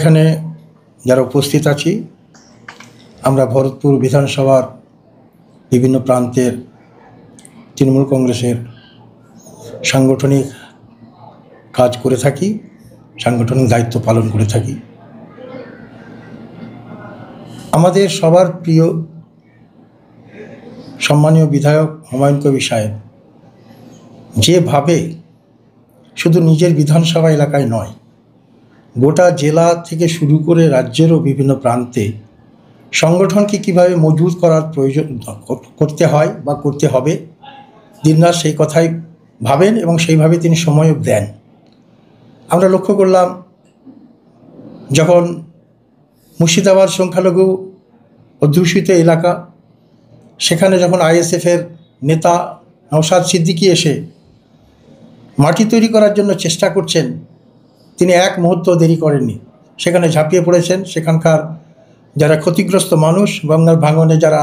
এখানে যারা উপস্থিত আছি, আমরা ভরতপুর বিধানসভার বিভিন্ন প্রান্তের তৃণমূল কংগ্রেসের সাংগঠনিক কাজ করে থাকি, সাংগঠনিক দায়িত্ব পালন করে থাকি। আমাদের সবার প্রিয় সম্মানীয় বিধায়ক হুমায়ুন কবির সাহেব যেভাবে শুধু নিজের বিধানসভা এলাকায় নয়, গোটা জেলা থেকে শুরু করে রাজ্যেরও বিভিন্ন প্রান্তে সংগঠনকে কীভাবে মজবুত করার প্রয়োজন করতে হয় বা করতে হবে, দিনরাত সেই কথাই ভাবেন এবং সেইভাবে তিনি সময়ও দেন। আমরা লক্ষ্য করলাম, যখন মুর্শিদাবাদ সংখ্যালঘু অধ্যুষিত এলাকা, সেখানে যখন আইএসএফের নেতা নওশাদ সিদ্দিকী এসে মাটি তৈরি করার জন্য চেষ্টা করছেন, তিনি এক মুহূর্ত দেরি করেননি, সেখানে ঝাঁপিয়ে পড়েছেন। সেখানকার যারা ক্ষতিগ্রস্ত মানুষ, গঙ্গার ভাঙনে যারা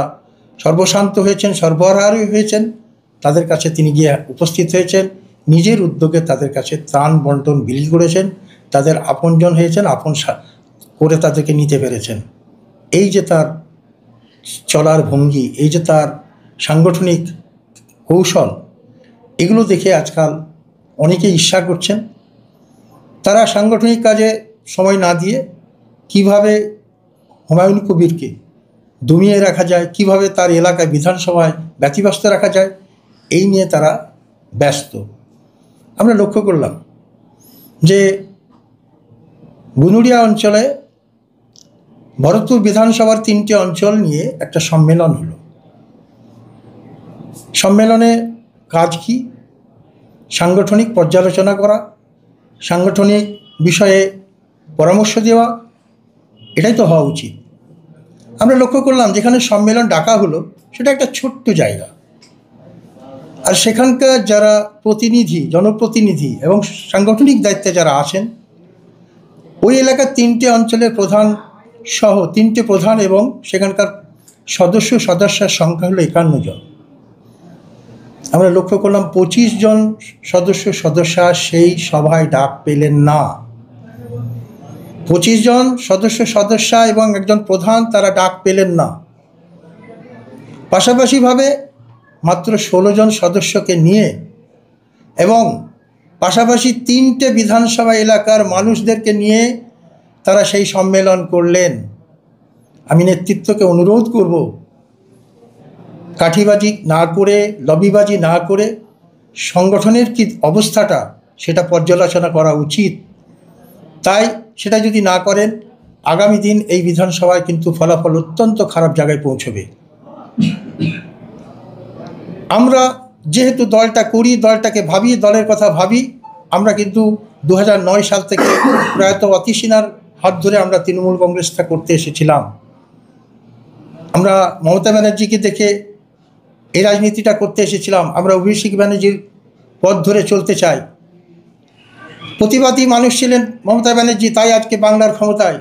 সর্বশান্ত হয়েছেন, সর্বহারা হয়েছেন, তাদের কাছে তিনি গিয়ে উপস্থিত হয়েছেন। নিজের উদ্যোগে তাদের কাছে ত্রাণ বন্টন বিলি করেছেন, তাদের আপনজন হয়েছেন, আপন করে তাদেরকে নিতে পেরেছেন। এই যে তার চলার ভঙ্গি, এই যে তার সাংগঠনিক কৌশল, এগুলো দেখে আজকাল অনেকে ঈর্ষা করছেন। তারা সাংগঠনিক কাজে সময় না দিয়ে কিভাবে হুমায়ুন কবিরকে দমিয়ে রাখা যায়, কিভাবে তার এলাকায় বিধানসভায় ব্যতিব্যস্ত রাখা যায়, এই নিয়ে তারা ব্যস্ত। আমরা লক্ষ্য করলাম যে বুনুরিয়া অঞ্চলে ভরতপুর বিধানসভার 3টে অঞ্চল নিয়ে একটা সম্মেলন হলো। সম্মেলনে কাজ কি? সাংগঠনিক পর্যালোচনা করা, সাংগঠনিক বিষয়ে পরামর্শ দেওয়া, এটাই তো হওয়া উচিত। আমরা লক্ষ্য করলাম যেখানে সম্মেলন ডাকা হলো সেটা একটা ছোট্ট জায়গা, আর সেখানকার যারা প্রতিনিধি, জনপ্রতিনিধি এবং সাংগঠনিক দায়িত্বে যারা আছেন, ওই এলাকার 3টে অঞ্চলের প্রধান সহ 3টে প্রধান এবং সেখানকার সদস্যের সংখ্যা হলো 51 জন। আমরা লক্ষ্য করলাম 25 জন সদস্যা সেই সভায় ডাক পেলেন না। 25 জন সদস্যা এবং একজন প্রধান, তারা ডাক পেলেন না। পাশাপাশিভাবে মাত্র 16 জন সদস্যকে নিয়ে এবং পাশাপাশি 3টে বিধানসভা এলাকার মানুষদেরকে নিয়ে তারা সেই সম্মেলন করলেন। আমি নেতৃত্বকে অনুরোধ করব, কাঠিবাজি না করে, লবিবাজি না করে সংগঠনের কি অবস্থাটা সেটা পর্যালোচনা করা উচিত। তাই সেটা যদি না করেন, আগামী দিন এই বিধানসভায় কিন্তু ফলাফল অত্যন্ত খারাপ জায়গায় পৌঁছবে। আমরা যেহেতু দলটা করি, দলটাকে ভাবি, দলের কথা ভাবি, আমরা কিন্তু 2009 সাল থেকে প্রয়াত অতীশিনার হাত ধরে আমরা তৃণমূল কংগ্রেসটা করতে এসেছিলাম। আমরা মমতা ব্যানার্জিকে দেখে এই রাজনীতিটা করতে এসেছিলাম। আমরা অভিষেক ব্যানার্জির পথ ধরে চলতে চাই। প্রতিবাদী মানুষ ছিলেন মমতা ব্যানার্জি, তাই আজকে বাংলার ক্ষমতায়।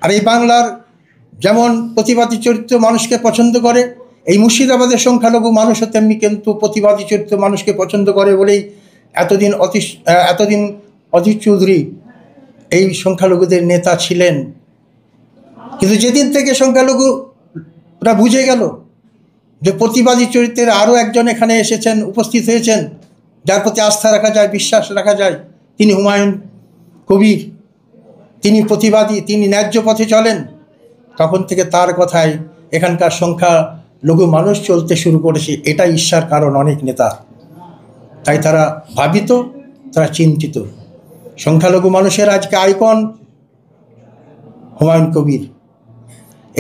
আর এই বাংলার যেমন প্রতিবাদী চরিত্র মানুষকে পছন্দ করে, এই মুর্শিদাবাদের সংখ্যালঘু মানুষও তেমনি কিন্তু প্রতিবাদী চরিত্র মানুষকে পছন্দ করে বলেই এতদিন অধীর চৌধুরী এই সংখ্যালঘুদের নেতা ছিলেন। কিন্তু যেদিন থেকে সংখ্যালঘুরা বুঝে গেল যে প্রতিবাদী চরিত্রের আরও একজন এখানে এসেছেন, উপস্থিত হয়েছেন, যার প্রতি আস্থা রাখা যায়, বিশ্বাস রাখা যায়, তিনি হুমায়ুন কবির, তিনি প্রতিবাদী, তিনি ন্যায্য পথে চলেন, তখন থেকে তার কথায় এখানকার সংখ্যালঘু মানুষ চলতে শুরু করেছে। এটা ঈর্ষার কারণ অনেক নেতা। তাই তারা ভাবিত, তারা চিন্তিত। সংখ্যালঘু মানুষের আজকে আইকন হুমায়ুন কবির।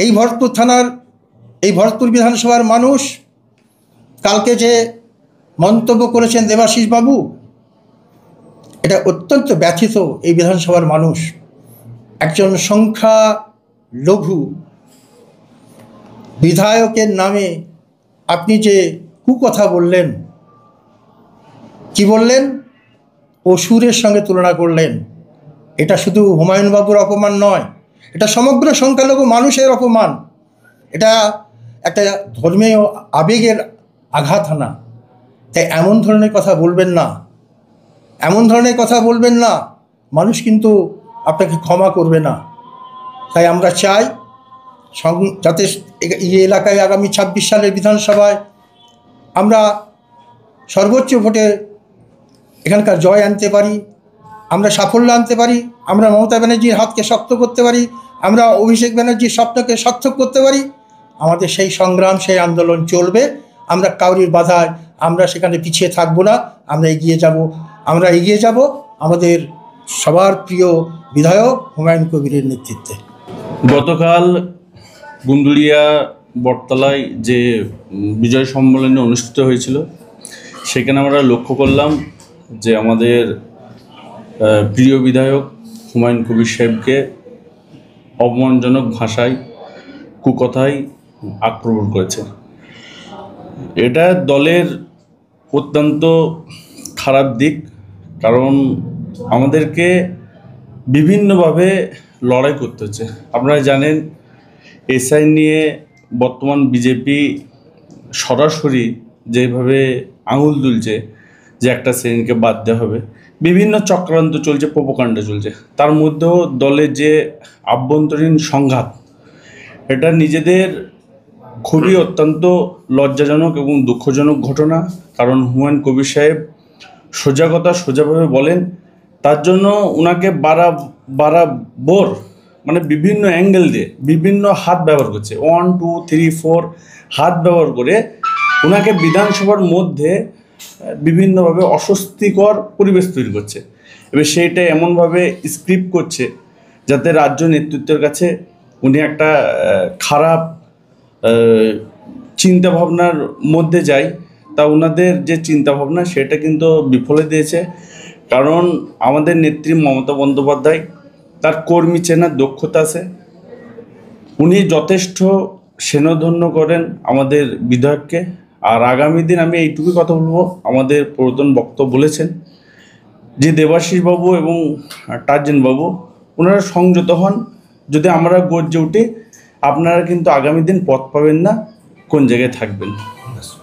এই ভরতপুর থানার, এই ভরতপুর বিধানসভার মানুষ কালকে যে মন্তব্য করেছেন দেবাশিস বাবু, এটা অত্যন্ত ব্যথিত। এই বিধানসভার মানুষ একজন সংখ্যালঘু বিধায়কের নামে আপনি যে কুকথা বললেন, কি বললেন, অসুরের সঙ্গে তুলনা করলেন, এটা শুধু হুমায়ুন বাবুর অপমান নয়, এটা সমগ্র সংখ্যালঘু মানুষের অপমান। এটা একটা ধর্মীয় আবেগের আঘাত হানা। তাই এমন ধরনের কথা বলবেন না, এমন ধরনের কথা বলবেন না। মানুষ কিন্তু আপনাকে ক্ষমা করবে না। তাই আমরা চাই যাতে এই এলাকায় আগামী ২৬ সালের বিধানসভায় আমরা সর্বোচ্চ ভোটে এখানকার জয় আনতে পারি, আমরা সাফল্য আনতে পারি, আমরা মমতা ব্যানার্জির হাতকে শক্ত করতে পারি, আমরা অভিষেক ব্যানার্জির স্বপ্নকে সার্থক করতে পারি। আমাদের সেই সংগ্রাম, সেই আন্দোলন চলবে। আমরা কাউরির বাধায় আমরা সেখানে পিছিয়ে থাকবো না, আমরা এগিয়ে যাব আমাদের সবার প্রিয় বিধায়ক হুমায়ুন কবিরের নেতৃত্বে। গতকাল গুন্দুরিয়া বটতলায় যে বিজয় সম্মেলনে অনুষ্ঠিত হয়েছিল, সেখানে আমরা লক্ষ্য করলাম যে আমাদের প্রিয় বিধায়ক হুমায়ুন কবির সাহেবকে অপমানজনক ভাষায়, কুকথায় আক্রমণ করেছে। এটা দলের অত্যন্ত খারাপ দিক, কারণ আমাদেরকে বিভিন্নভাবে লড়াই করতে হচ্ছে। আপনারা জানেন এসআই নিয়ে বর্তমান বিজেপি সরাসরি যেভাবে আঙুল তুলছে যে একটা শ্রেণীকে বাদ দেওয়া হবে, বিভিন্ন চক্রান্ত চলছে, প্রোপাগান্ড চলছে। তার মধ্যেও দলের যে আভ্যন্তরীণ সংঘাত, এটা নিজেদের খুবই অত্যন্ত লজ্জাজনক এবং দুঃখজনক ঘটনা। কারণ হুমায়ুন কবির সাহেব সোজা কথা সোজাভাবে বলেন, তার জন্য ওনাকে বারাবর মানে বিভিন্ন অ্যাঙ্গেল দিয়ে বিভিন্ন হাত ব্যবহার করছে, 1 2 3 4 হাত ব্যবহার করে ওনাকে বিধানসভার মধ্যে বিভিন্নভাবে অস্বস্তিকর পরিবেশ তৈরি করছে। এবার সেইটা এমনভাবে স্ক্রিপ্ট করছে যাতে রাজ্য নেতৃত্বের কাছে উনি একটা খারাপ চিন্তাভাবনার মধ্যে যায়। তা ওনাদের যে চিন্তাভাবনা সেটা কিন্তু বিফলে দিয়েছে। কারণ আমাদের নেত্রী মমতা বন্দ্যোপাধ্যায়, তার কর্মী চেনার দক্ষতা আছে, উনি যথেষ্ট স্নেহধন্য করেন আমাদের বিধায়ককে। আর আগামী দিন আমি এইটুকুই কথা বলবো, আমাদের প্রধান বক্তব্য বলেছেন যে দেবাশিস বাবু এবং টার্জেন বাবু ওনারা সংযত হন। যদি আমরা গর্জে উঠি, আপনারা কিন্তু আগামী দিন পথ পাবেন না কোন জায়গায় থাকবেন।